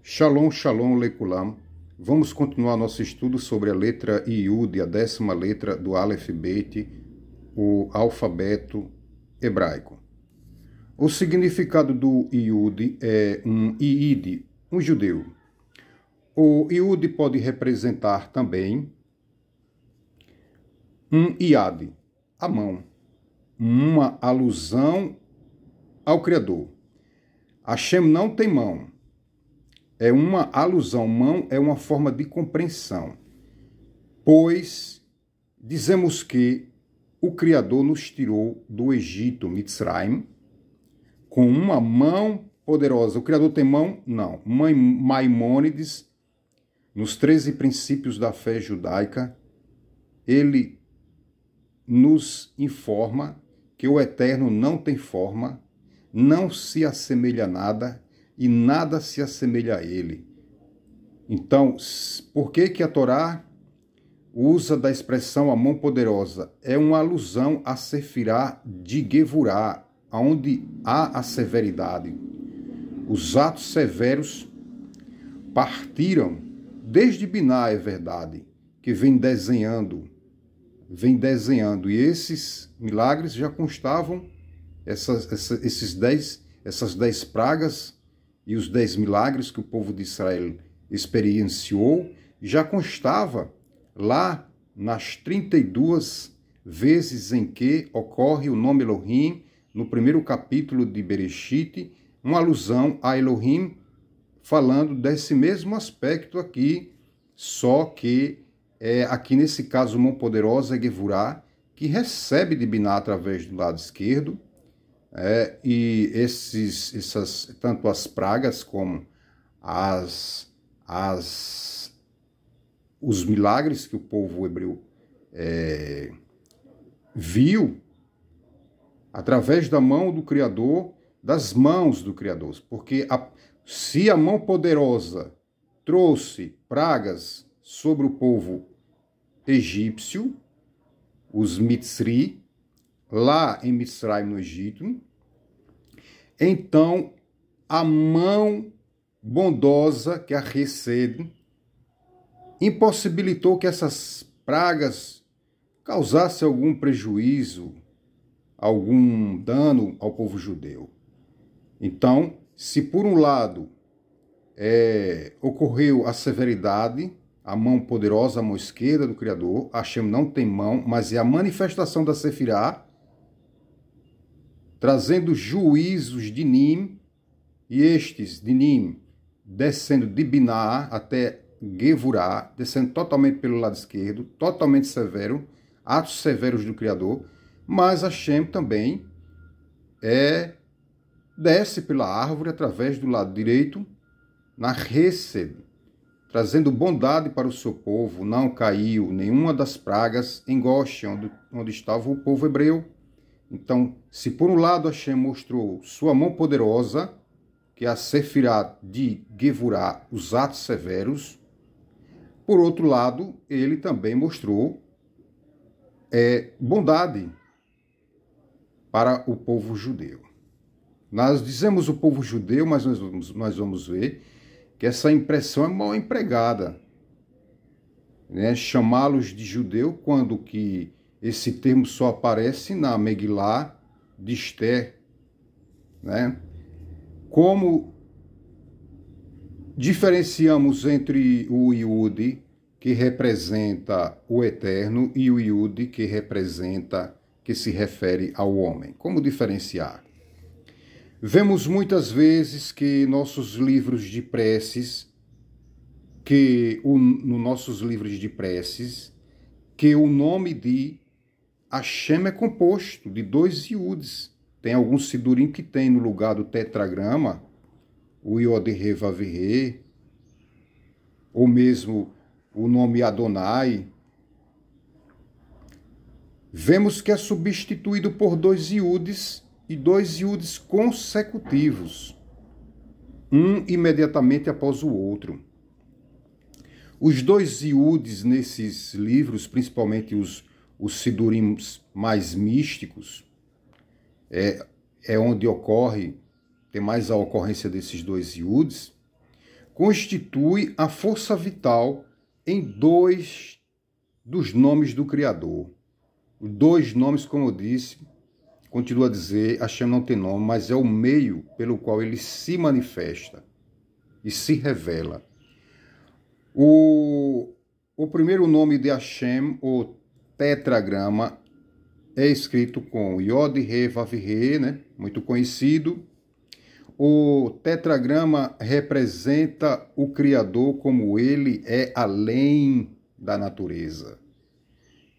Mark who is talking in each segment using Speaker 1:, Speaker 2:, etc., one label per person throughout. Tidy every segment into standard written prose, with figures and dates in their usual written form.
Speaker 1: Shalom, shalom, lekulam. Vamos continuar nosso estudo sobre a letra Yud, a 10ª letra do Aleph Bet, o alfabeto hebraico. O significado do Yud é um Iid, um judeu. O Yud pode representar também um Iad, a mão, uma alusão ao Criador. Hashem não tem mão. É uma alusão, mão é uma forma de compreensão, pois dizemos que o Criador nos tirou do Egito, Mitzrayim, com uma mão poderosa. O Criador tem mão? Não. Maimônides, nos 13 princípios da fé judaica, ele nos informa que o Eterno não tem forma, não se assemelha a nada, e nada se assemelha a ele. Então, por que a Torá usa da expressão a mão poderosa? É uma alusão a Sefirá de Gevurá, onde há a severidade. Os atos severos partiram desde Biná, é verdade, que vem desenhando, e esses milagres já constavam, essas 10 pragas, e os 10 milagres que o povo de Israel experienciou, já constava lá nas 32 vezes em que ocorre o nome Elohim, no primeiro capítulo de Bereshit, uma alusão a Elohim, falando desse mesmo aspecto aqui, só que aqui nesse caso mão poderosa é Gevurá, que recebe de Biná através do lado esquerdo, e tanto as pragas como os milagres que o povo hebreu viu através da mão do Criador, das mãos do Criador. Porque se a mão poderosa trouxe pragas sobre o povo egípcio, os Mitzri, lá em Mitzrayim, no Egito, então a mão bondosa que a recebe impossibilitou que essas pragas causassem algum prejuízo, algum dano ao povo judeu. Então, se por um lado ocorreu a severidade, a mão poderosa, a mão esquerda do Criador, Hashem não tem mão, mas é a manifestação da Sefirá, trazendo juízos de Nim, e estes de Nim descendo de Biná até Gevurá, descendo totalmente pelo lado esquerdo, totalmente severo, atos severos do Criador, mas Hashem também desce pela árvore através do lado direito, na Hesed, trazendo bondade para o seu povo. Não caiu nenhuma das pragas em Goshen, onde estava o povo hebreu. Então, se por um lado Hashem mostrou sua mão poderosa, que é a Sefirá de Gevurá, os atos severos, por outro lado, ele também mostrou bondade para o povo judeu. Nós dizemos o povo judeu, mas nós vamos ver que essa impressão é mal empregada, né? Chamá-los de judeu quando que esse termo só aparece na Megilá de Esther, né? Como diferenciamos entre o Yud, que representa o Eterno, e o Yud, que se refere ao homem? Como diferenciar? Vemos muitas vezes que nossos livros de preces, que o nome de Hashem é composto de 2 Yuds. Tem alguns Sidurim que tem no lugar do tetragrama o Yod-He Vav-He, ou mesmo o nome Adonai. Vemos que é substituído por 2 Yuds e 2 Yuds consecutivos, um imediatamente após o outro. Os 2 Yuds nesses livros, principalmente os Sidurim mais místicos, onde tem mais a ocorrência desses 2 Yuds, constitui a força vital em dois dos nomes do Criador. Os dois nomes, como eu disse, continuo a dizer, Hashem não tem nome, mas é o meio pelo qual ele se manifesta e se revela. O primeiro nome de Hashem, o tetragrama, é escrito com Yod, He, Vav, He, né? Muito conhecido. O tetragrama representa o Criador como ele é além da natureza.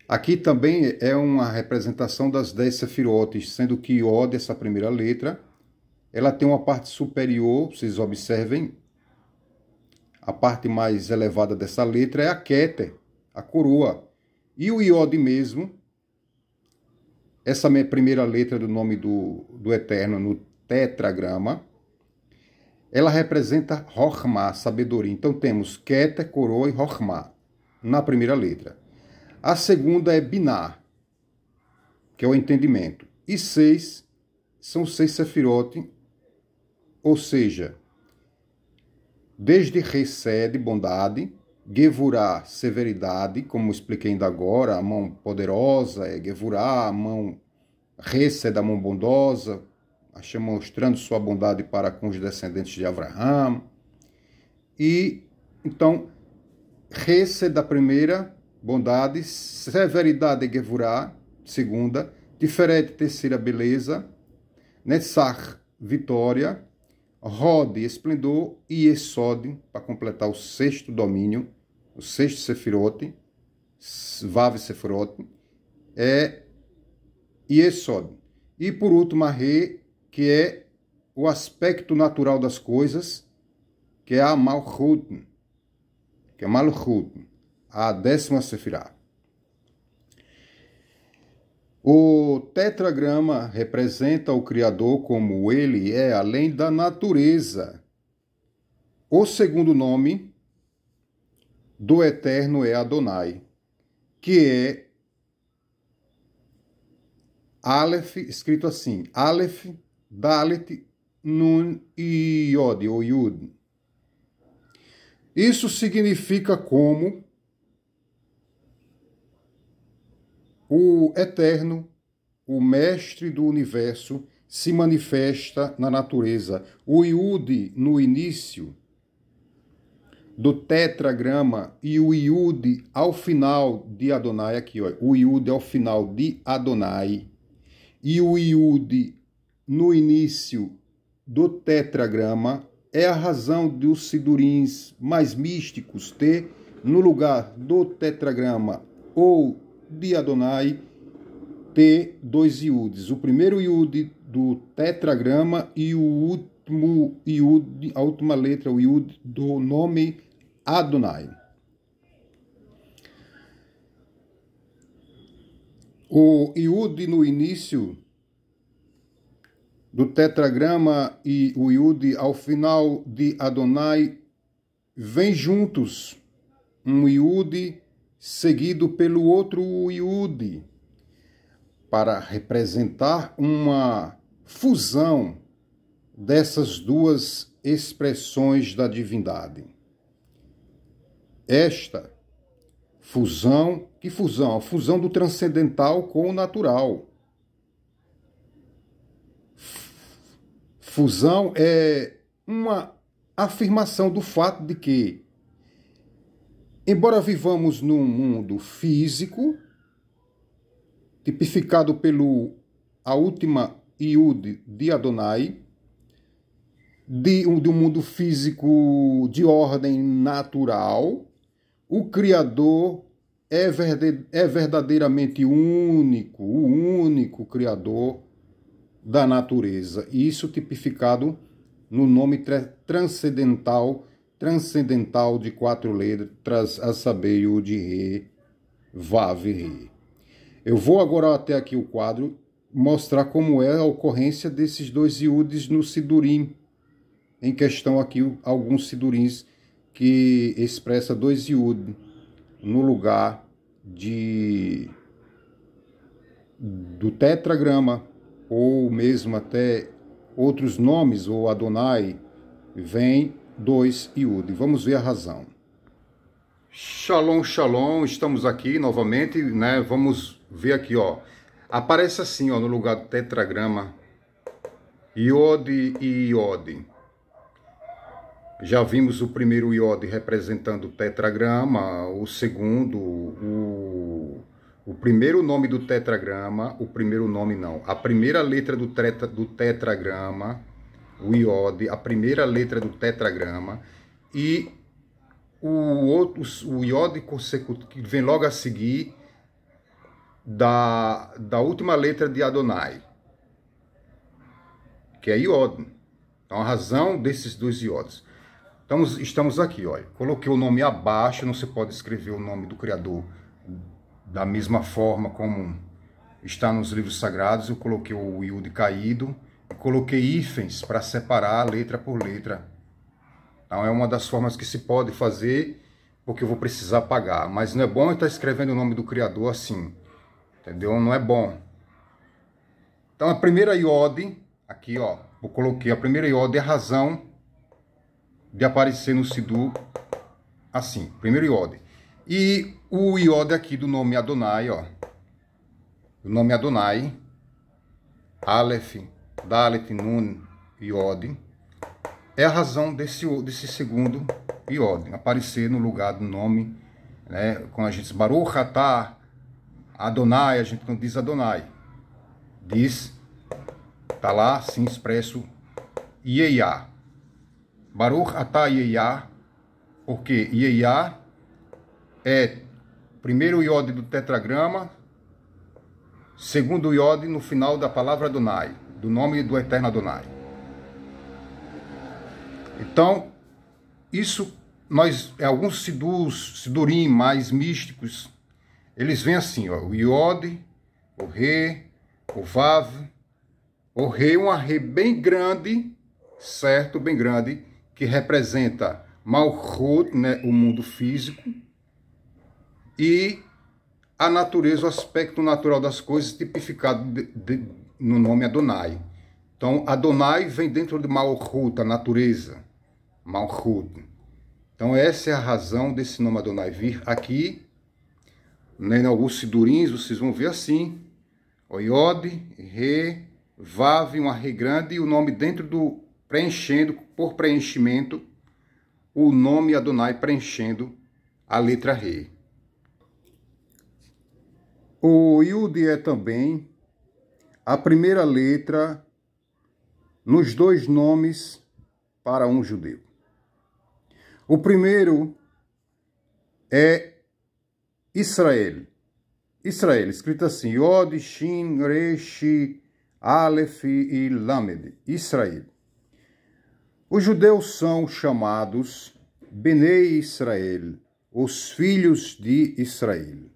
Speaker 1: Aqui também é uma representação das 10 sefirotes, sendo que Yod, essa primeira letra, ela tem uma parte superior, vocês observem, a parte mais elevada dessa letra é a Keter, a coroa. E o Yod mesmo, essa minha primeira letra do nome do Eterno no tetragrama, ela representa Rochma, sabedoria. Então temos Keter, coroa e Rochma na primeira letra. A segunda é Binah, que é o entendimento. E 6 são 6 sefirot, ou seja, desde Hesed, bondade, Gevurah, severidade, como expliquei ainda agora, a mão poderosa é Gevurah, a mão Hesed, a mão bondosa, Hashem mostrando sua bondade para com os descendentes de Abraham. E, então, Hesed, a primeira, bondade, severidade, Gevurah, segunda, Tiferet, terceira, beleza, Netzach, vitória, Rod, esplendor, e Esod, para completar o sexto domínio, o sexto Sefirot, Vav Sefirot, é Esod. E por último, a Re, que é o aspecto natural das coisas, que é a Malchut, a 10ª Sefirá. O tetragrama representa o Criador como ele é além da natureza. O segundo nome do Eterno é Adonai, que é Aleph, escrito assim, Aleph, Dalet, Nun e Yod, ou Yud. Isso significa como o Eterno, o Mestre do Universo, se manifesta na natureza. O Yud no início do tetragrama e o Yud ao final de Adonai, aqui, ó, o Yud ao final de Adonai e o Yud no início do tetragrama é a razão dos sidurins mais místicos ter no lugar do tetragrama ou de Adonai ter 2 Yuds. O primeiro Yud do tetragrama e o último Yud, a última letra, o Yud do nome Adonai. O Yud no início do tetragrama e o Yud ao final de Adonai vêm juntos. Um Yud seguido pelo outro Yud, para representar uma fusão dessas duas expressões da divindade. Esta fusão, que fusão? A fusão do transcendental com o natural. Fusão é uma afirmação do fato de que, embora vivamos num mundo físico, tipificado a última Yud de Adonai, de um mundo físico de ordem natural, o Criador é verdadeiramente único, o único Criador da natureza. E isso tipificado no nome transcendental de 4 letras, a saber, Yud, Re, Vav, Re. Eu vou agora até aqui o quadro mostrar como é a ocorrência desses 2 Yuds no Sidurim. Em questão aqui alguns Sidurins que expressa 2 Yud no lugar do tetragrama, ou mesmo até outros nomes, ou Adonai, vem 2 Iud. Vamos ver a razão. Shalom, shalom, estamos aqui novamente, né? Vamos ver aqui, ó. Aparece assim, ó, no lugar do tetragrama, Iod e Iod. Já vimos o primeiro Iod representando o tetragrama, o segundo, o primeiro nome do tetragrama, o primeiro nome não, a primeira letra do tetragrama, o Iod, a primeira letra do tetragrama, e o Iod consecutivo, que vem logo a seguir da última letra de Adonai, que é Iod. Então a razão desses dois Iods. Então, estamos aqui, olha, coloquei o nome abaixo, não se pode escrever o nome do Criador da mesma forma como está nos livros sagrados. Eu coloquei o Iud caído e coloquei hífens para separar letra por letra. Então é uma das formas que se pode fazer, porque eu vou precisar apagar. Mas não é bom eu estar escrevendo o nome do Criador assim, entendeu? Não é bom. Então a primeira Iod, aqui ó, eu coloquei a primeira Iod, é a razão de aparecer no Siddur assim, primeiro Iod. E o Iod aqui do nome Adonai, ó. O nome Adonai, Aleph, Dalet, Nun, Iod, é a razão desse segundo Iod aparecer no lugar do nome, né? Quando a gente diz Baruch Atah Adonai, a gente não diz Adonai. Diz, tá lá, sim, expresso, Yeyá. Baruch Atah Yeyá, porque Yeyá é primeiro Iod do tetragrama, segundo Iod no final da palavra Adonai, do nome do eterno Adonai. Então, isso, alguns Sidurim mais místicos, eles vêm assim, ó, o Iod, o Re, o Vav, o Re, uma Re bem grande, certo, bem grande, que representa Malchut, né, o mundo físico, e a natureza, o aspecto natural das coisas, tipificado no nome Adonai. Então, Adonai vem dentro de Malchut, a natureza, Malchut. Então, essa é a razão desse nome Adonai vir aqui, né, em alguns sidurins, vocês vão ver assim, Iod, Re, Vav, uma Re grande, e o nome dentro do preenchendo, por preenchimento, o nome Adonai preenchendo a letra Re. O Iud é também a primeira letra nos dois nomes para um judeu. O primeiro é Israel. Israel, escrito assim, Yod, Shin, Resh, Aleph e Lamed. Israel. Os judeus são chamados Benei Israel, os filhos de Israel.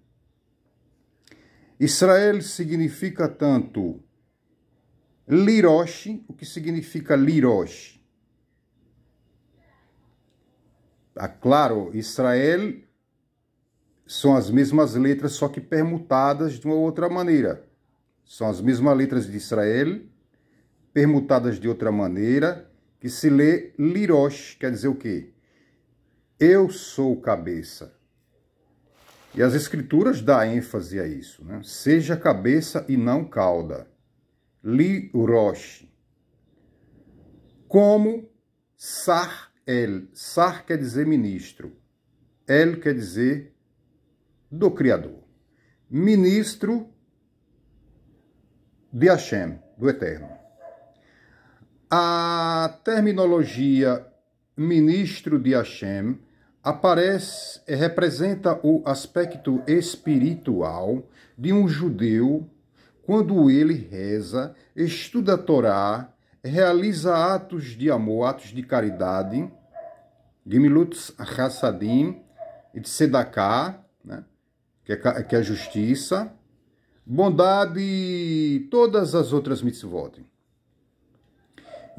Speaker 1: Israel significa tanto Lirosh, o que significa Lirosh? Claro, Israel são as mesmas letras, só que permutadas de uma outra maneira. São as mesmas letras de Israel, permutadas de outra maneira, que se lê Lirosh, quer dizer o quê? Eu sou cabeça. E as escrituras dão ênfase a isso, né? Seja cabeça e não cauda. Lirosh. Como Sar El. Sar quer dizer ministro. El quer dizer do Criador. Ministro de Hashem, do Eterno. A terminologia ministro de Hashem representa o aspecto espiritual de um judeu quando ele reza, estuda a Torá, realiza atos de amor, atos de caridade, Gemilut Hassadim e de Sedaká, né, que é a justiça, bondade e todas as outras mitzvot.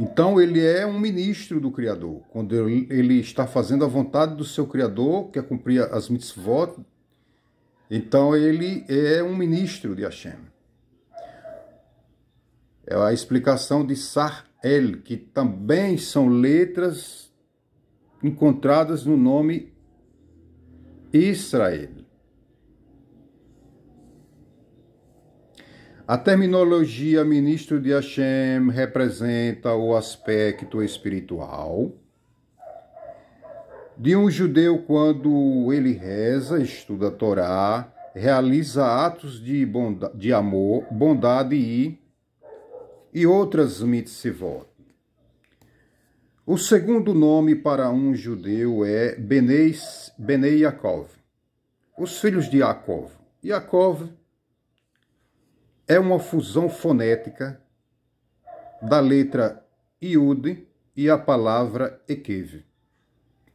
Speaker 1: Então ele é um ministro do Criador. Quando ele está fazendo a vontade do seu Criador, que é cumprir as mitzvot, então ele é um ministro de Hashem. É a explicação de Sar El, que também são letras encontradas no nome Israel. A terminologia ministro de Hashem representa o aspecto espiritual de um judeu quando ele reza, estuda a Torá, realiza atos de amor, bondade e outras mitzvot. O segundo nome para um judeu é Benei Yaakov, os filhos de Yaakov. Yaakov é uma fusão fonética da letra Yud e a palavra Ekev.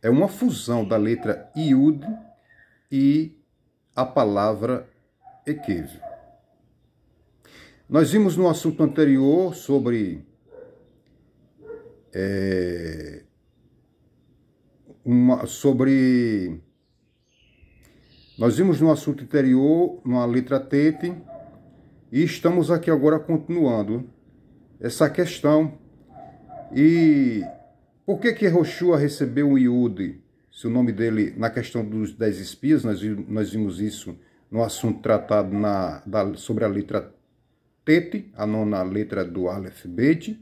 Speaker 1: É uma fusão da letra Yud e a palavra Ekev. Nós vimos no assunto anterior sobre nós vimos no assunto anterior, na letra Tete, e estamos aqui agora continuando essa questão. E por que Yehoshua recebeu um Yud, se o nome dele, na questão dos 10 espias, nós vimos isso no assunto tratado sobre a letra Tete, a nona letra do Aleph Bet,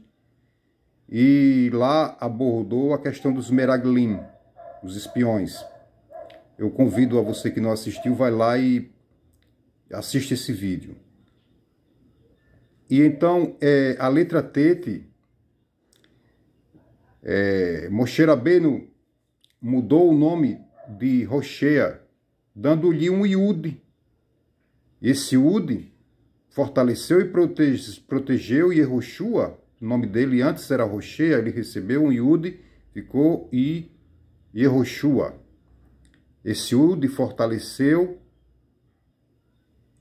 Speaker 1: e lá abordou a questão dos Meraglim, os espiões. Eu convido a você que não assistiu, vai lá e assiste esse vídeo. E então, a letra Tete, Moshe Rabbeinu mudou o nome de Hoshea, dando-lhe um Yud. Esse Yud fortaleceu e protegeu Yehoshua. O nome dele antes era Hoshea, ele recebeu um Yud, ficou Yehoshua. Esse Yud fortaleceu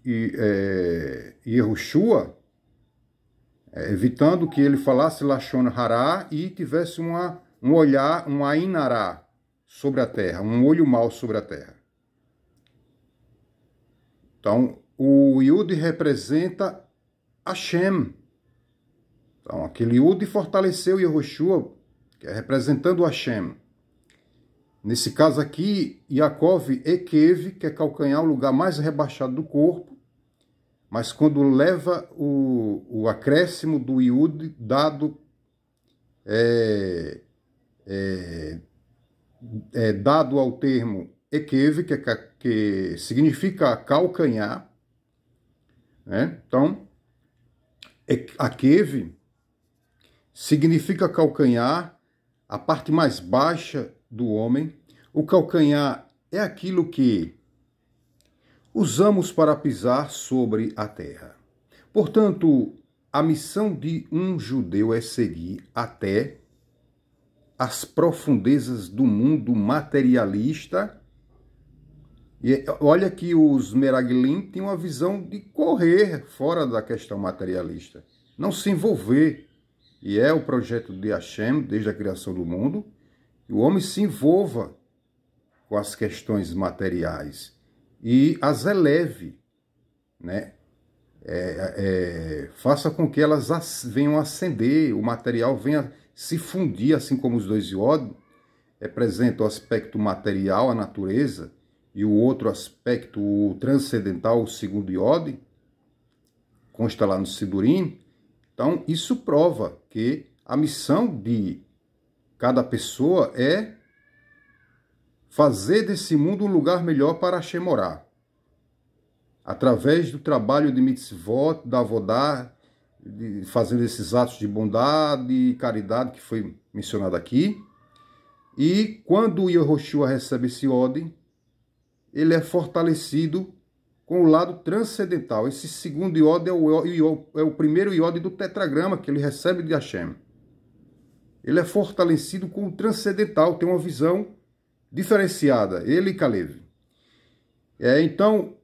Speaker 1: Yehoshua, evitando que ele falasse Lashon Hará e tivesse um olhar, um Ain Hará sobre a terra, um olho mau sobre a terra. Então, o Yud representa Hashem. Então, aquele Yud fortaleceu Yehoshua, que é representando Hashem. Nesse caso aqui, Yaakov Ekev, que é calcanhar, o lugar mais rebaixado do corpo, mas quando leva o acréscimo do Yud dado, dado ao termo Ekev, que significa calcanhar, né? Então, Akev significa calcanhar, a parte mais baixa do homem. O calcanhar é aquilo que usamos para pisar sobre a terra. Portanto, a missão de um judeu é seguir até as profundezas do mundo materialista. E olha que os Meraglim têm uma visão de correr fora da questão materialista, não se envolver. E é o projeto de Hashem, desde a criação do mundo, que o homem se envolva com as questões materiais e as eleve, né? Faça com que elas venham ascender, o material venha se fundir, assim como os dois Yod representam o aspecto material, a natureza, e o outro aspecto, o transcendental, o segundo Yod, consta lá no Sidurim. Então, isso prova que a missão de cada pessoa é fazer desse mundo um lugar melhor para Hashem morar. Através do trabalho de mitzvot, da avodá, fazendo esses atos de bondade e caridade que foi mencionado aqui. E quando o Yehoshua recebe esse Yod, ele é fortalecido com o lado transcendental. Esse segundo Yod é o primeiro Yod do tetragrama que ele recebe de Hashem. Ele é fortalecido com o transcendental, tem uma visão diferenciada, ele e Kalev. Então,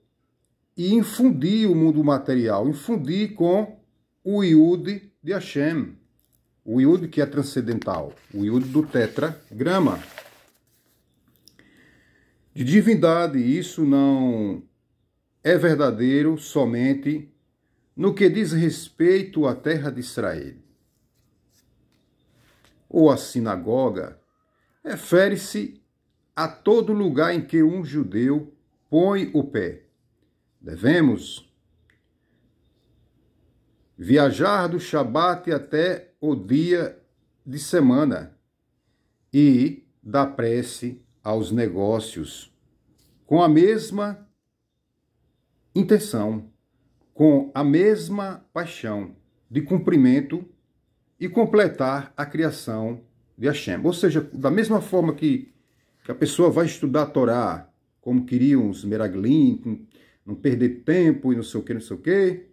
Speaker 1: e infundir o mundo material, infundir com o Yud de Hashem, o Yud que é transcendental, o Yud do tetragrama. De divindade, isso não é verdadeiro somente no que diz respeito à terra de Israel. Ou a sinagoga refere-se a todo lugar em que um judeu põe o pé. Devemos viajar do Shabat até o dia de semana e dar prece aos negócios com a mesma intenção, com a mesma paixão de cumprimento e completar a criação de Hashem. Ou seja, da mesma forma que a pessoa vai estudar a Torá, como queriam os Meraglim, não perder tempo e não sei o que, não sei o que,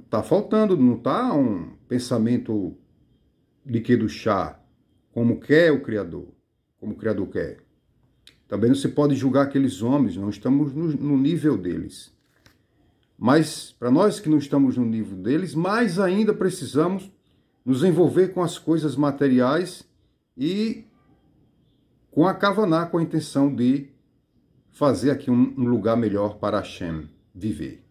Speaker 1: está faltando, não está um pensamento de que do chá, como quer o Criador, como o Criador quer. Também não se pode julgar aqueles homens, não estamos no nível deles. Mas, para nós que não estamos no nível deles, mais ainda precisamos nos envolver com as coisas materiais e com a Kavaná, com a intenção de fazer aqui um lugar melhor para Hashem viver.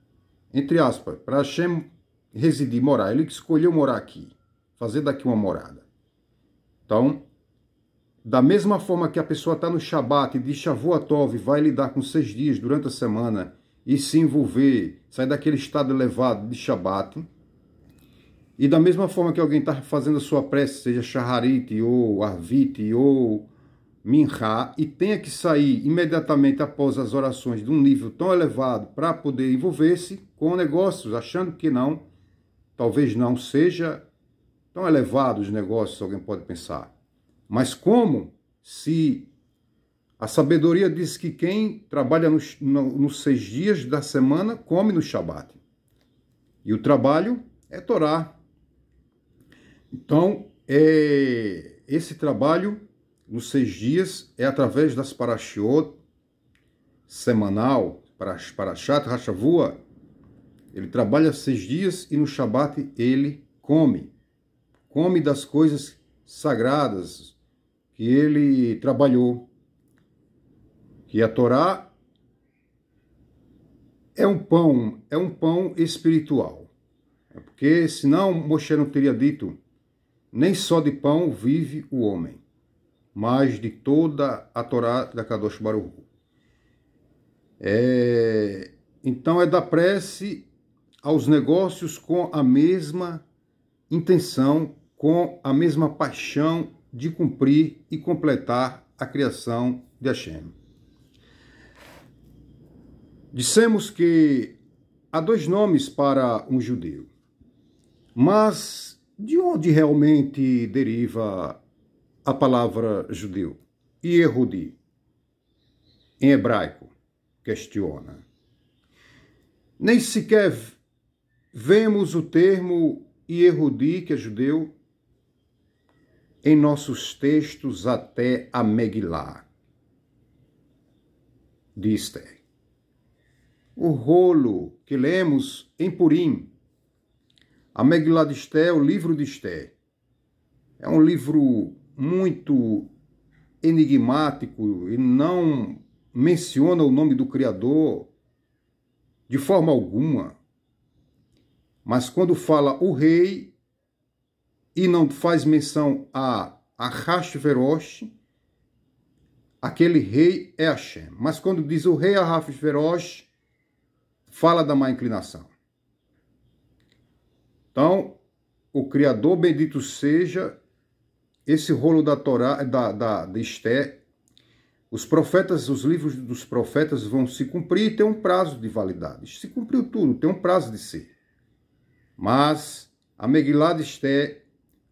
Speaker 1: Entre aspas, para Hashem residir, morar. Ele que escolheu morar aqui, fazer daqui uma morada. Então, da mesma forma que a pessoa está no Shabat de Shavuot, vai lidar com 6 dias durante a semana e se envolver, sair daquele estado elevado de Shabat, e da mesma forma que alguém está fazendo a sua prece, seja Shaharit, ou Arvit, ou Minha, e tenha que sair imediatamente após as orações de um nível tão elevado para poder envolver-se com negócios, achando que não, talvez não seja tão elevado os negócios, alguém pode pensar. Mas como se a sabedoria diz que quem trabalha nos 6 dias da semana come no Shabat. E o trabalho é Torá. Então, esse trabalho nos 6 dias é através das parashiot semanal, Parashat Hashavua. Ele trabalha 6 dias e no Shabat ele come. Come das coisas sagradas que ele trabalhou. Que a Torá é um pão espiritual. Porque senão Moshe não teria dito, nem só de pão vive o homem, mas de toda a Torá da Kadosh Baruch Hu. Então é dar prece aos negócios com a mesma intenção, com a mesma paixão de cumprir e completar a criação de Hashem. Dissemos que há 2 nomes para um judeu, mas de onde realmente deriva a palavra judeu? Yehudi, em hebraico, questiona. Nem sequer vemos o termo Yehudi, que é judeu, em nossos textos até a Megilá de Esther. O rolo que lemos em Purim, a Megilá de Esther, o livro de Esther, é um livro muito enigmático e não menciona o nome do Criador de forma alguma. Mas quando fala o rei e não faz menção a Ahasverosh, aquele rei é Hashem. Mas quando diz o rei Ahasverosh, fala da má inclinação. Então, o Criador, bendito seja, esse rolo da Torá, de Esther, os profetas, os livros dos profetas vão se cumprir e tem um prazo de validade. Se cumpriu tudo, tem um prazo de ser. Mas a Megilá de Esther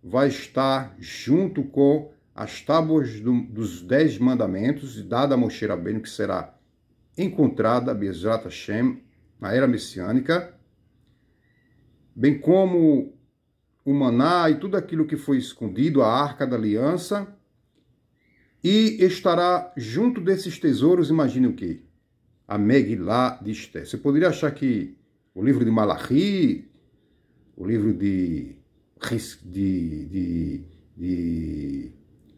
Speaker 1: vai estar junto com as tábuas dos 10 mandamentos, dada a Moshe Rabbeinu, que será encontrada, Bezrat Hashem, na era messiânica, bem como o maná e tudo aquilo que foi escondido, a arca da aliança, e estará junto desses tesouros, imagine o quê? A Megilá de Esther. Você poderia achar que o livro de Malachi, o livro de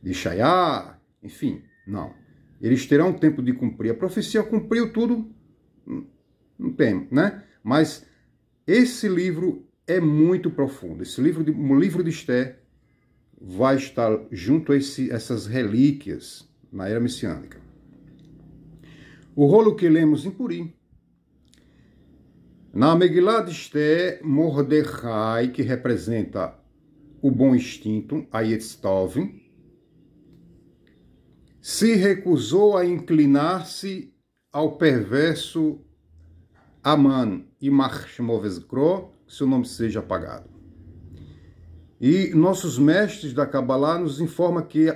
Speaker 1: Ishaiá, enfim, não. Eles terão tempo de cumprir. A profecia cumpriu tudo, não tem, né? Mas esse livro é muito profundo. Esse livro, o livro de Esther, vai estar junto a essas relíquias na era messiânica. O rolo que lemos em Purim. Na Megilá de Esther, Mordecai, que representa o bom instinto, a Yetztov, se recusou a inclinar-se ao perverso Aman e Shmovezkro, que seu nome seja apagado. E nossos mestres da Kabbalah nos informam que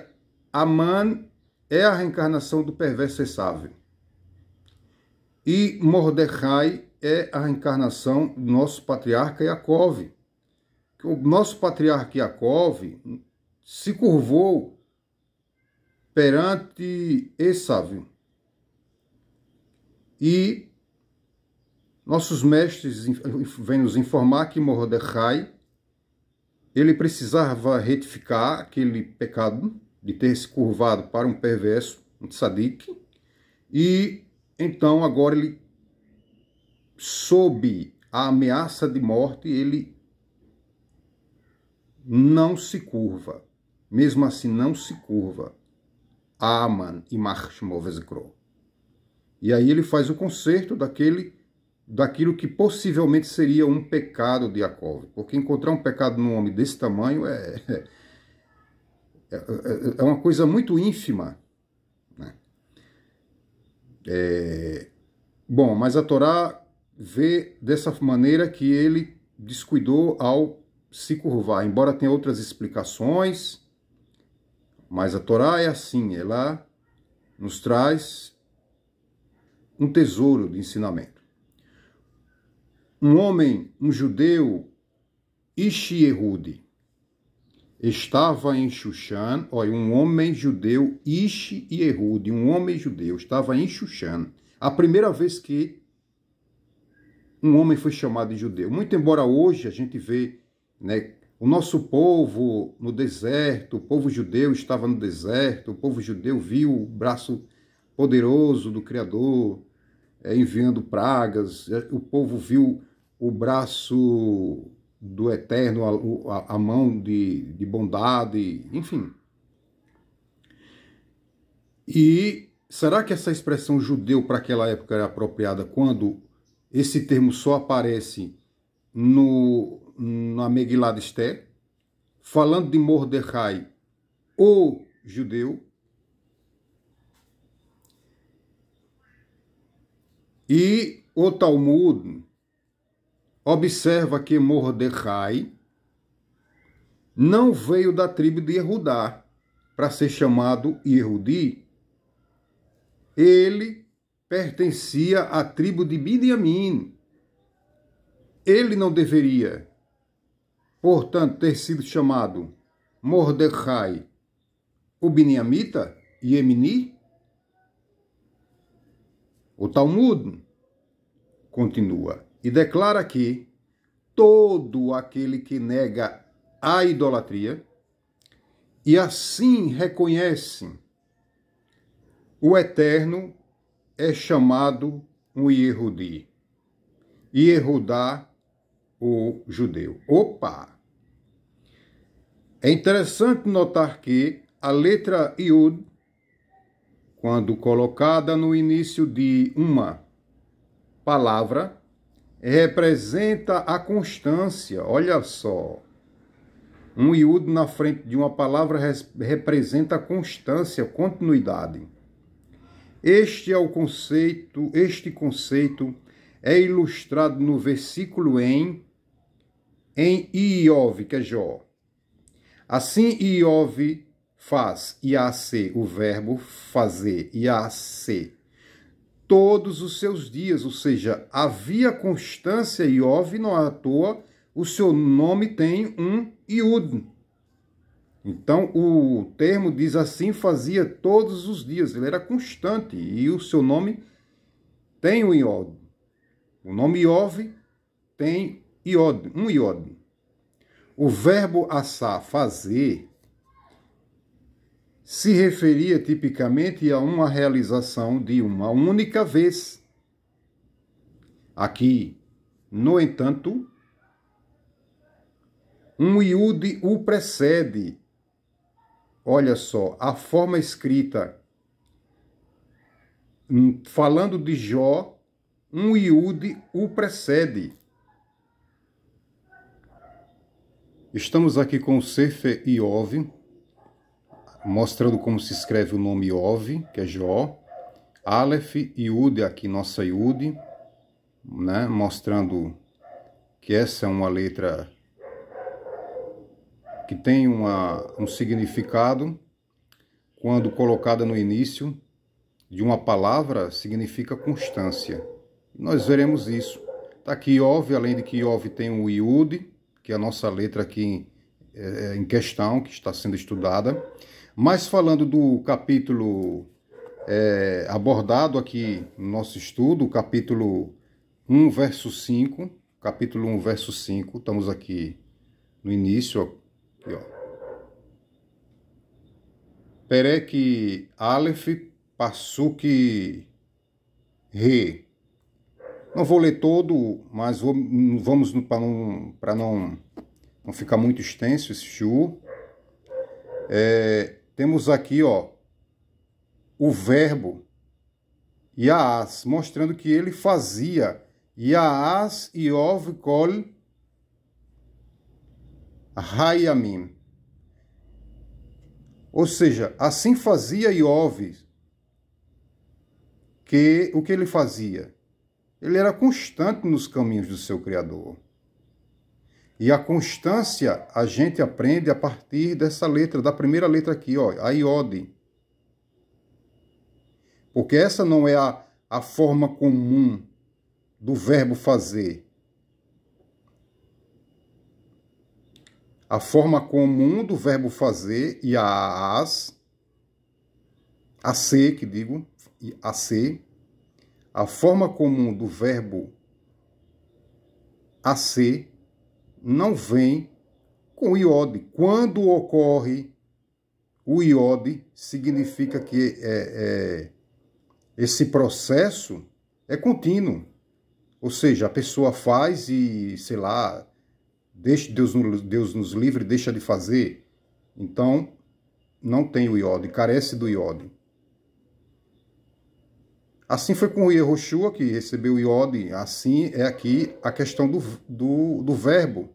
Speaker 1: Aman é a reencarnação do perverso Esav. E Mordecai é a reencarnação do nosso patriarca Yaakov. O nosso patriarca Yaakov se curvou perante Esav. E nossos mestres vêm nos informar que Mordecai, ele precisava retificar aquele pecado de ter se curvado para um perverso, um tzadik, e então agora ele, sob a ameaça de morte, ele não se curva, mesmo assim não se curva a Aman e Shmovezkro. E aí ele faz o conserto daquilo que possivelmente seria um pecado de Yaakov, porque encontrar um pecado num homem desse tamanho é uma coisa muito ínfima, né? Bom, mas a Torá vê dessa maneira que ele descuidou ao se curvar, embora tenha outras explicações, mas a Torá é assim, ela nos traz um tesouro de ensinamento. Um homem, um judeu, Ishi Ehudi, estava em Shushan, olha, um homem judeu, Ishi Ehudi, um homem judeu, estava em Shushan, a primeira vez que um homem foi chamado de judeu. Muito embora hoje a gente vê, né, o nosso povo no deserto, o povo judeu estava no deserto, o povo judeu viu o braço poderoso do Criador enviando pragas, o povo viu o braço do Eterno, a mão de bondade, enfim. E será que essa expressão judeu para aquela época era apropriada quando esse termo só aparece na Megilá de Esther, falando de Mordecai, o judeu? E o Talmud observa que Mordecai não veio da tribo de Yehudá para ser chamado Yehudi. Ele pertencia à tribo de Binyamin. Ele não deveria, portanto, ter sido chamado Mordecai, o Binhamita, Yemini? O Talmud continua e declara que todo aquele que nega a idolatria e assim reconhece o Eterno é chamado um Yehudi. Yehudá, o judeu. Opa! É interessante notar que a letra Yud, quando colocada no início de uma palavra, representa a constância. Olha só. Um Yud na frente de uma palavra representa a constância, continuidade. Este conceito é ilustrado no versículo em Iov, que é Jó. Assim Iov faz, Iase, o verbo fazer, Iase, todos os seus dias, ou seja, havia constância em Iov, não à toa, o seu nome tem um Yud. Então, o termo diz assim, fazia todos os dias, ele era constante, e o seu nome tem um Iod. O nome Iov tem Iod, um Iod. O verbo assar, fazer, se referia tipicamente a uma realização de uma única vez. Aqui, no entanto, um Yud o precede olha só, a forma escrita, falando de Jó, um iude o precede. Estamos aqui com o Sefer Iov, mostrando como se escreve o nome Iov, que é Jó. Aleph, Iude, aqui nossa Iude, né? Mostrando que essa é uma letra que tem um significado. Quando colocada no início de uma palavra, significa constância. Nós veremos isso. Está aqui Iov, além de que Iov tem o Iude, que é a nossa letra aqui em questão, que está sendo estudada. Mas falando do capítulo abordado aqui no nosso estudo, capítulo 1, verso 5. Capítulo 1, verso 5. Estamos aqui no início. Aqui, ó. Perek Aleph, Pasuk Re. Não vou ler todo, mas vamos para não ficar muito extenso esse shiur. Temos aqui, ó, o verbo Yaas, mostrando que ele fazia. Yaas Iov Kol Hayamim. Ou seja, assim fazia Iov. O que ele fazia? Ele era constante nos caminhos do seu Criador. E a constância a gente aprende a partir dessa letra, da primeira letra aqui, ó, a Iod. Porque essa não é a forma comum do verbo fazer. A forma comum do verbo fazer, Yaas, a ser, que digo, a ser. A forma comum do verbo a ser não vem com o iode. Quando ocorre o iode, significa que esse processo é contínuo. Ou seja, a pessoa faz e, sei lá, Deus nos livre, deixa de fazer. Então, não tem o iode, carece do iode. Assim foi com o Yehoshua, que recebeu o iode. Assim é aqui a questão do verbo.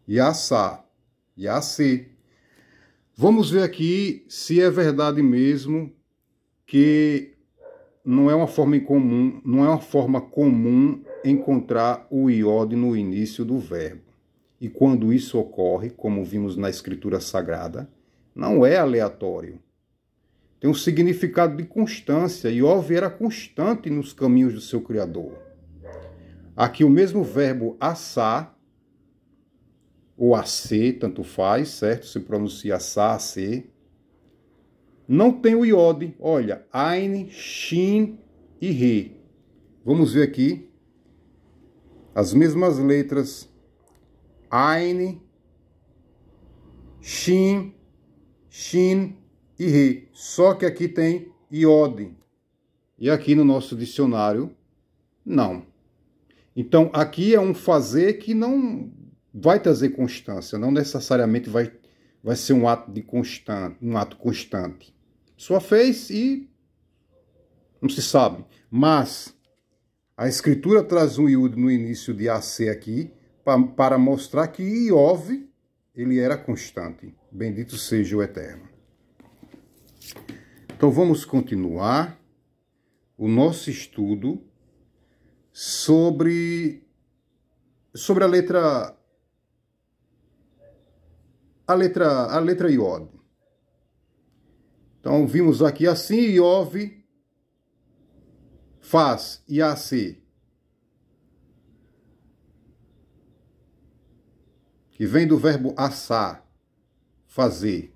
Speaker 1: Yassá, Yassê. Vamos ver aqui se é verdade mesmo que não é uma forma incomum, não é uma forma comum encontrar o iode no início do verbo. E quando isso ocorre, como vimos na Escritura Sagrada, não é aleatório. Tem um significado de constância. Iov era constante nos caminhos do seu Criador. Aqui o mesmo verbo assá, ou assê, tanto faz, certo? Se pronuncia assá, assê. Não tem o iode. Olha, Ain, Shin e Re. Vamos ver aqui as mesmas letras. Ain, Shin, Shin e Re. Só que aqui tem iode. E aqui no nosso dicionário, não. Então, aqui é um fazer que não vai trazer constância. Não necessariamente vai ser um ato constante. Só fez e não se sabe. Mas a Escritura traz um iude no início de AC aqui, para mostrar que Iov, ele era constante. Bendito seja o Eterno. Então vamos continuar o nosso estudo sobre a letra Iod. Então vimos aqui assim, Iov faz, Iac, que vem do verbo assar, fazer.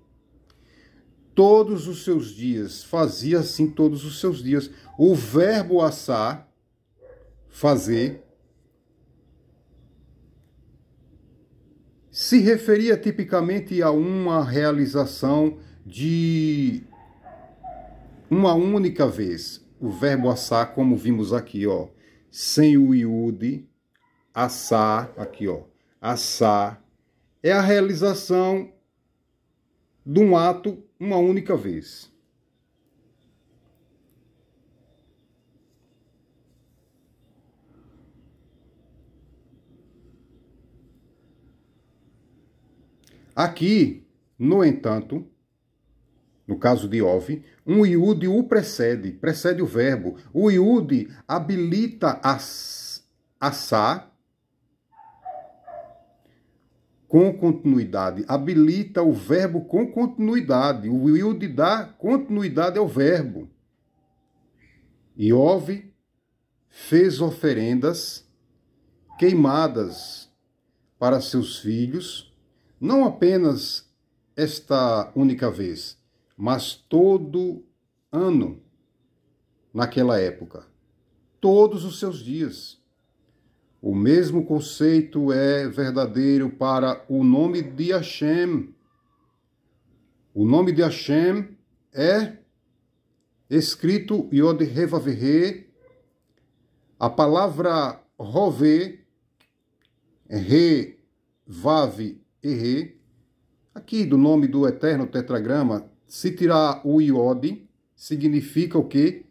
Speaker 1: Todos os seus dias, fazia assim todos os seus dias. O verbo assar, fazer, se referia tipicamente a uma realização de uma única vez. O verbo assar, como vimos aqui, ó, sem o Iude, Assá, aqui ó, Assá, é a realização de um ato uma única vez. Aqui, no entanto, no caso de Ov, um Iude o precede o verbo. O Iude habilita Assá com continuidade, habilita o verbo com continuidade. O Iude dá continuidade ao verbo. Iov fez oferendas queimadas para seus filhos, não apenas esta única vez, mas todo ano naquela época, todos os seus dias. O mesmo conceito é verdadeiro para o nome de Hashem. O nome de Hashem é escrito Yod He Vav He. A palavra Rové, Re, Vav e Re, aqui do nome do eterno tetragrama, se tirar o Yod, significa o quê?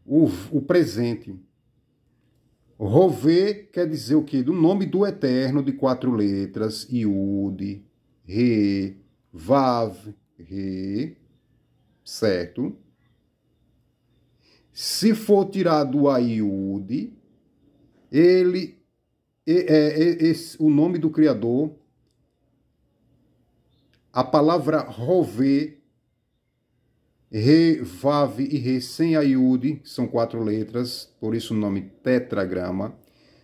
Speaker 1: O presente. Rové quer dizer o quê? Do nome do eterno de 4 letras, Yud, Re, Vav, Re, certo? Se for tirado a Yud, ele o nome do Criador, a palavra Rové, Re, Vav e Re sem a Yud, são 4 letras, por isso o nome tetragrama,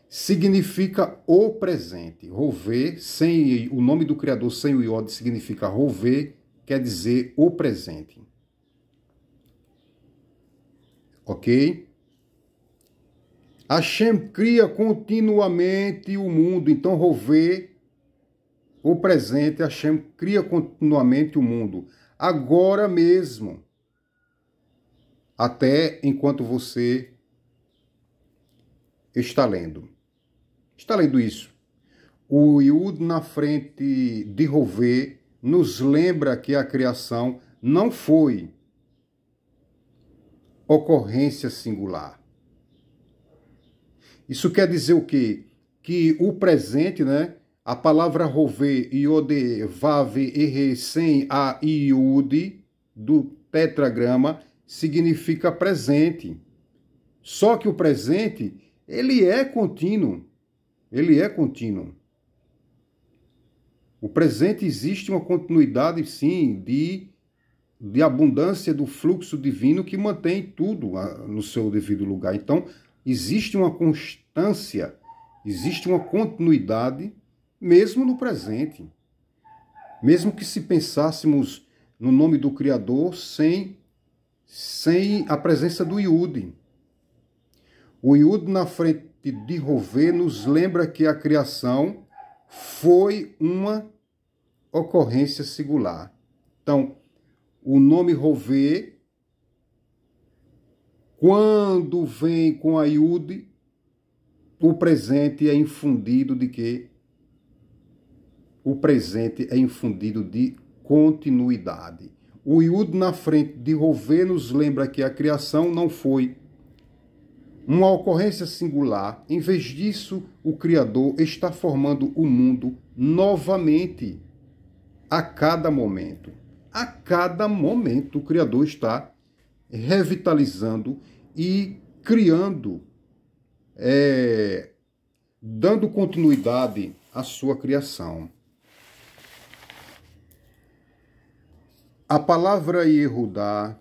Speaker 1: significa o presente. Rové, sem o nome do Criador, sem o Yod, significa Rové, quer dizer o presente. Ok? Hashem cria continuamente o mundo, então Rové, o presente, Hashem cria continuamente o mundo, agora mesmo. Até enquanto você está lendo. Está lendo isso. O Yud na frente de Rové nos lembra que a criação não foi ocorrência singular. Isso quer dizer o quê? Que o presente, né? A palavra Rové, Yod, Vav e Re sem a Yud do tetragrama significa presente. Só que o presente, ele é contínuo. Ele é contínuo. O presente existe uma continuidade, sim, de abundância do fluxo divino que mantém tudo no seu devido lugar. Então, existe uma constância, existe uma continuidade, mesmo no presente. Mesmo que se pensássemos no nome do Criador sem a presença do Yud. O Yud na frente de Rové nos lembra que a criação foi uma ocorrência singular. Então, o nome Rové, quando vem com a Yud, o presente é infundido de quê? O presente é infundido de continuidade. O Yud na frente de Rové nos lembra que a criação não foi uma ocorrência singular. Em vez disso, o Criador está formando o mundo novamente, a cada momento. A cada momento, o Criador está revitalizando e criando, dando continuidade à sua criação. A palavra Yehudá,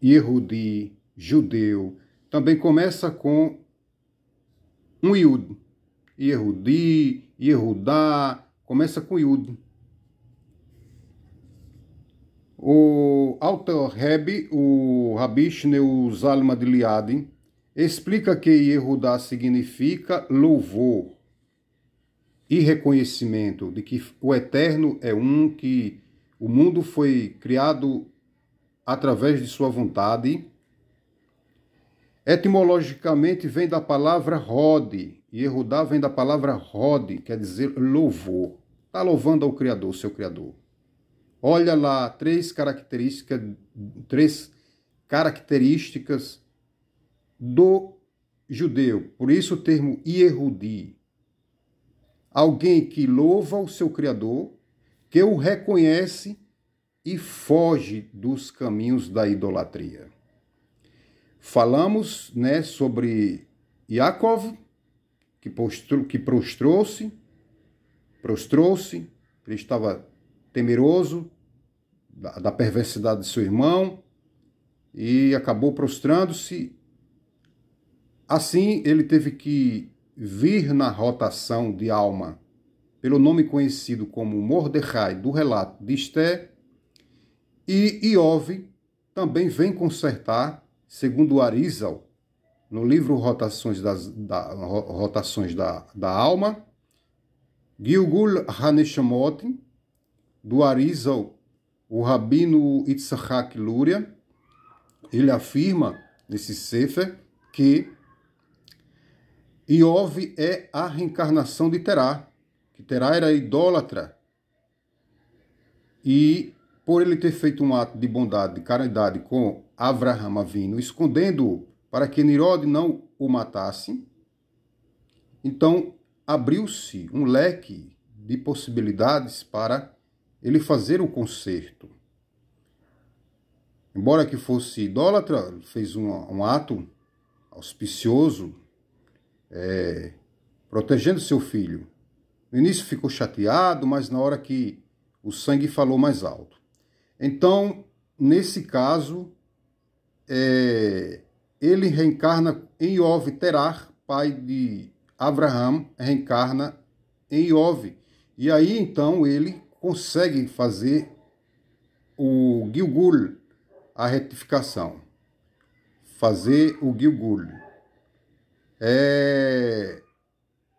Speaker 1: Yehudi, judeu, também começa com um Yud. Yehudi, Yehudá, começa com Yud. O Alter Rebbe, o Rabi Shneur Zalman de Liadi, explica que Yehudá significa louvor e reconhecimento de que o Eterno é um, que o mundo foi criado através de sua vontade Etimologicamente vem da palavra Hod, e Yehudá vem da palavra Hod, quer dizer louvor. Está louvando ao Criador, seu Criador. Olha lá, três características do judeu. Por isso o termo Yehudi. Alguém que louva o seu Criador, que o reconhece e foge dos caminhos da idolatria. Falamos, sobre Yaakov, que prostrou-se, ele estava temeroso da perversidade de seu irmão e acabou prostrando-se. Assim, ele teve que vir na rotação de alma, pelo nome conhecido como Mordecai, do relato de Esté, e Iov também vem consertar, segundo Arizal, no livro Rotações da Alma, Gilgul Haneshamot, do Arizal, o Rabino Yitzhak Luria, ele afirma nesse Sefer que Iov é a reencarnação de Terá, que Terá era idólatra, e por ele ter feito um ato de bondade, de caridade com Avraham Avinu, escondendo-o para que Nirod não o matasse, então abriu-se um leque de possibilidades para ele fazer o conserto. Embora que fosse idólatra, fez um ato auspicioso, protegendo seu filho. No início ficou chateado, mas na hora que o sangue falou mais alto. Então, nesse caso, ele reencarna em Iov. Terá, pai de Avraham, reencarna em Iov. E aí, então, ele consegue fazer o Gilgul, a retificação. Fazer o Gilgul.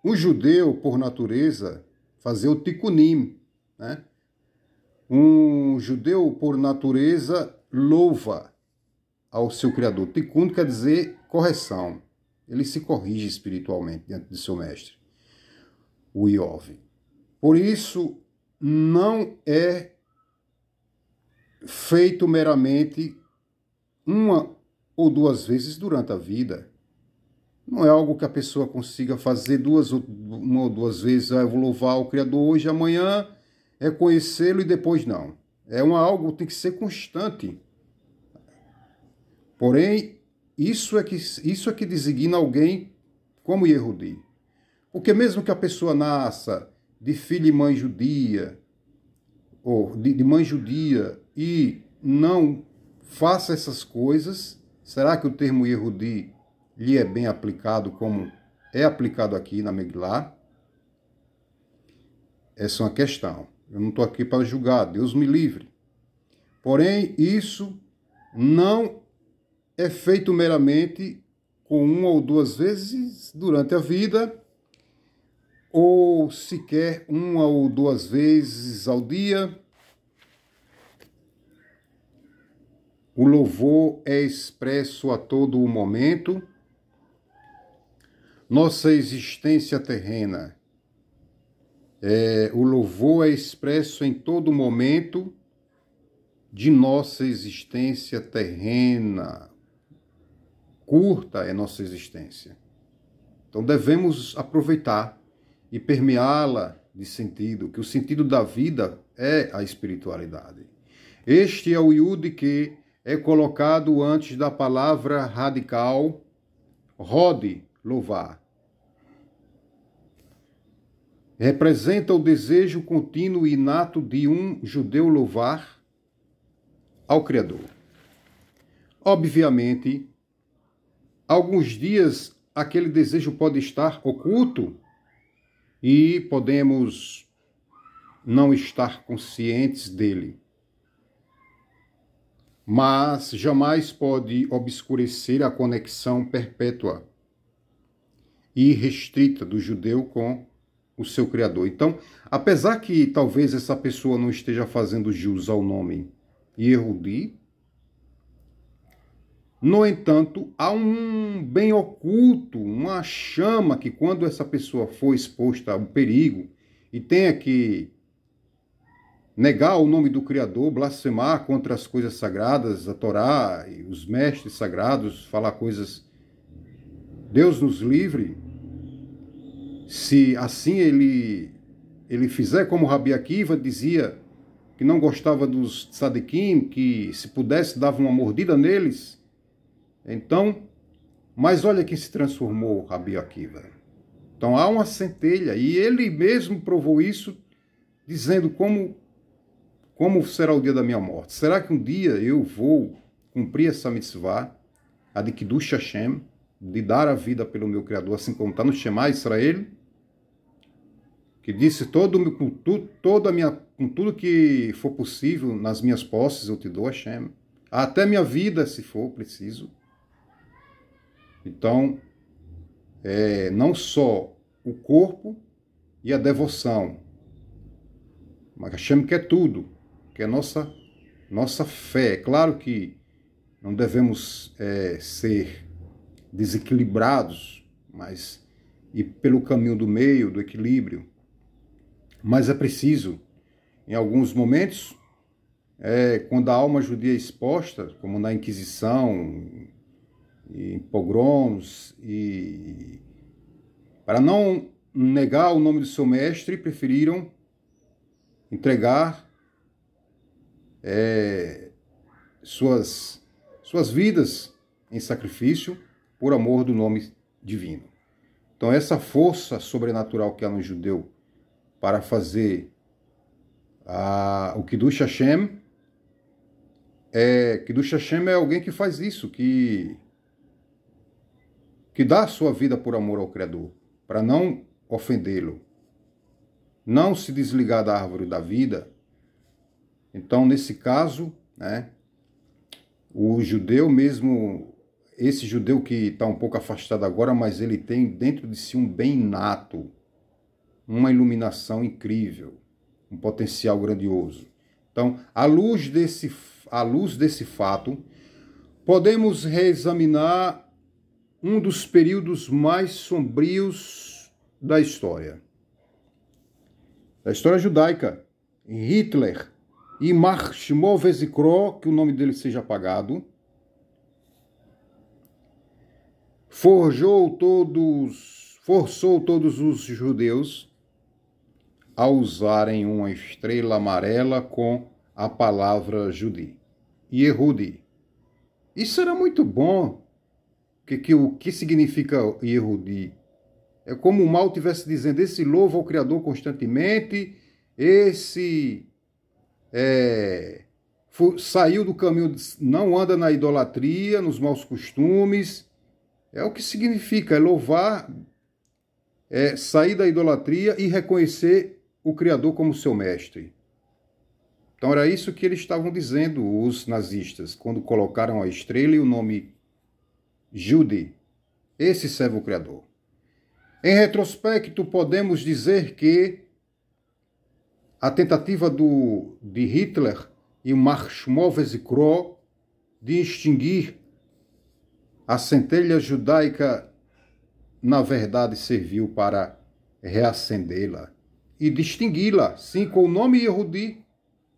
Speaker 1: Um judeu, por natureza, fazer o Tikkunim, né? Um judeu, por natureza, louva ao seu Criador. Tikkun quer dizer correção. Ele se corrige espiritualmente diante de seu mestre, o Iov. Por isso, não é feito meramente uma ou duas vezes durante a vida. Não é algo que a pessoa consiga fazer uma ou duas vezes. Eu vou louvar o Criador hoje, amanhã, reconhecê-lo e depois não. Algo que tem que ser constante. Porém, isso é que designa alguém como Yehudi. Porque mesmo que a pessoa nasça de filho e mãe judia, ou de mãe judia, e não faça essas coisas, será que o termo Yehudi lhe é bem aplicado como é aplicado aqui na Megilá? Essa é uma questão. Eu não estou aqui para julgar, Deus me livre. Porém, isso não é feito meramente com uma ou duas vezes durante a vida, ou sequer uma ou duas vezes ao dia. O louvor é expresso a todo o momento. Nossa existência terrena, o louvor é expresso em todo momento de nossa existência terrena. Curta é nossa existência. Então devemos aproveitar e permeá-la de sentido, que o sentido da vida é a espiritualidade. Este é o Yud que é colocado antes da palavra radical, Hod, louvar. Representa o desejo contínuo e inato de um judeu louvar ao Criador. Obviamente, alguns dias aquele desejo pode estar oculto e podemos não estar conscientes dele. Mas jamais pode obscurecer a conexão perpétua e restrita do judeu com o seu Criador. Então, apesar que talvez essa pessoa não esteja fazendo jus ao nome Yehudi, No entanto, há um bem oculto, uma chama que quando essa pessoa for exposta a um perigo e tenha que negar o nome do Criador, blasfemar contra as coisas sagradas, a Torá e os mestres sagrados, falar coisas... Deus nos livre, se assim ele fizer como Rabi Akiva dizia, que não gostava dos tzadikim, que se pudesse dava uma mordida neles. Então, mas olha quem se transformou, Rabi Akiva. Então há uma centelha, e ele mesmo provou isso, dizendo como será o dia da minha morte. Será que um dia eu vou cumprir essa mitzvah, a de Kiddush Hashem, de dar a vida pelo meu Criador, assim como está no Shema Israel, que disse com tudo que for possível nas minhas posses eu te dou, Hashem, até minha vida, se for preciso. Então, não só o corpo e a devoção, mas Hashem quer tudo, que é nossa fé. É claro que não devemos ser desequilibrados, mas ir pelo caminho do meio, do equilíbrio. Mas é preciso, em alguns momentos, quando a alma judia é exposta, como na Inquisição, em pogroms, e para não negar o nome do seu mestre, preferiram entregar suas vidas em sacrifício por amor do nome divino. Então essa força sobrenatural que há no judeu para fazer o Kiddush Hashem, Kiddush Hashem é alguém que faz isso, que dá a sua vida por amor ao Criador, para não ofendê-lo, não se desligar da árvore da vida. Então, nesse caso, o judeu mesmo, esse judeu que está um pouco afastado agora, mas ele tem dentro de si um bem inato, uma iluminação incrível, um potencial grandioso. Então, à luz desse fato, podemos reexaminar um dos períodos mais sombrios da história judaica. Hitler, Iyamar Shimon Zikro, que o nome dele seja apagado, forçou todos os judeus a usarem uma estrela amarela com a palavra Judi, Yehudi. Isso era muito bom. O que significa Yehudi? É como o mal estivesse dizendo, esse louva ao Criador constantemente, esse saiu do caminho, não anda na idolatria, nos maus costumes. É o que significa, é louvar, sair da idolatria e reconhecer o Criador como seu mestre. Então era isso que eles estavam dizendo, os nazistas, quando colocaram a estrela e o nome Judi. Esse serve o Criador. Em retrospecto, podemos dizer que a tentativa de Hitler e o Iyamar Shimon Zikro de extinguir a centelha judaica, na verdade, serviu para reacendê-la e distingui-la, sim, com o nome Yehudi,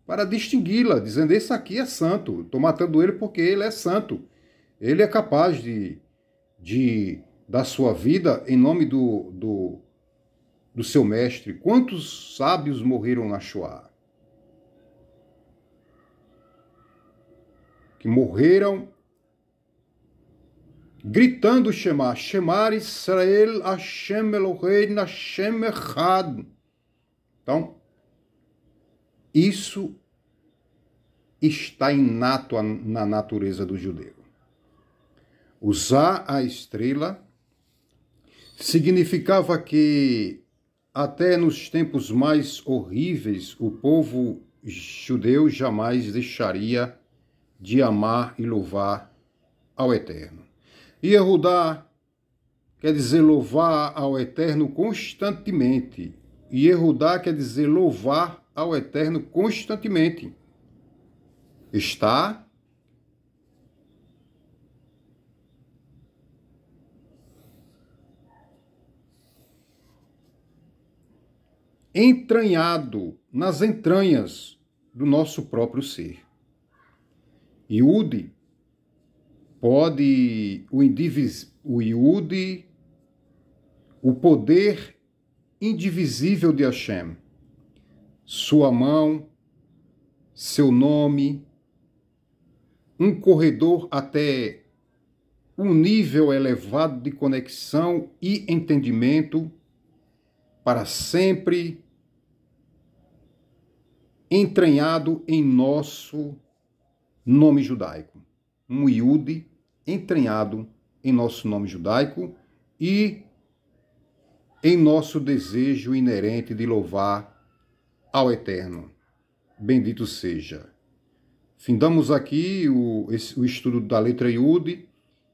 Speaker 1: para distingui-la, dizendo, esse aqui é santo, estou matando ele porque ele é santo. Ele é capaz de dar sua vida em nome do seu mestre. Quantos sábios morreram na Shoah? Que morreram gritando Shema, Shema Israel, Hashem Eloheinu, Hashem Echad. Então, isso está inato na natureza do judeu. Usar a estrela significava que até nos tempos mais horríveis o povo judeu jamais deixaria de amar e louvar ao Eterno. Yehudá quer dizer louvar ao Eterno constantemente. Yehudá quer dizer louvar ao Eterno constantemente. Está entranhado nas entranhas do nosso próprio ser. Yud pode, o Yud, o poder indivisível de Hashem, sua mão, seu nome, um corredor até um nível elevado de conexão e entendimento para sempre entranhado em nosso nome judaico. Um Yud entranhado em nosso nome judaico e em nosso desejo inerente de louvar ao Eterno. Bendito seja. Findamos aqui o estudo da letra Yud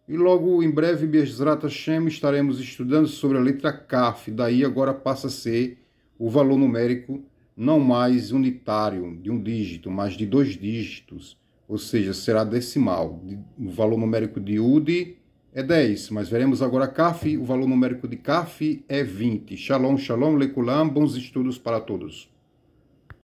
Speaker 1: e logo em breve, Bezrat Hashem, estaremos estudando sobre a letra Kaf. Daí agora passa a ser o valor numérico não mais unitário de um dígito, mas de 2 dígitos. Ou seja, será decimal. O valor numérico de Yud é 10, mas veremos agora Kaf. O valor numérico de Kaf é 20. Shalom, shalom, lekulam, bons estudos para todos.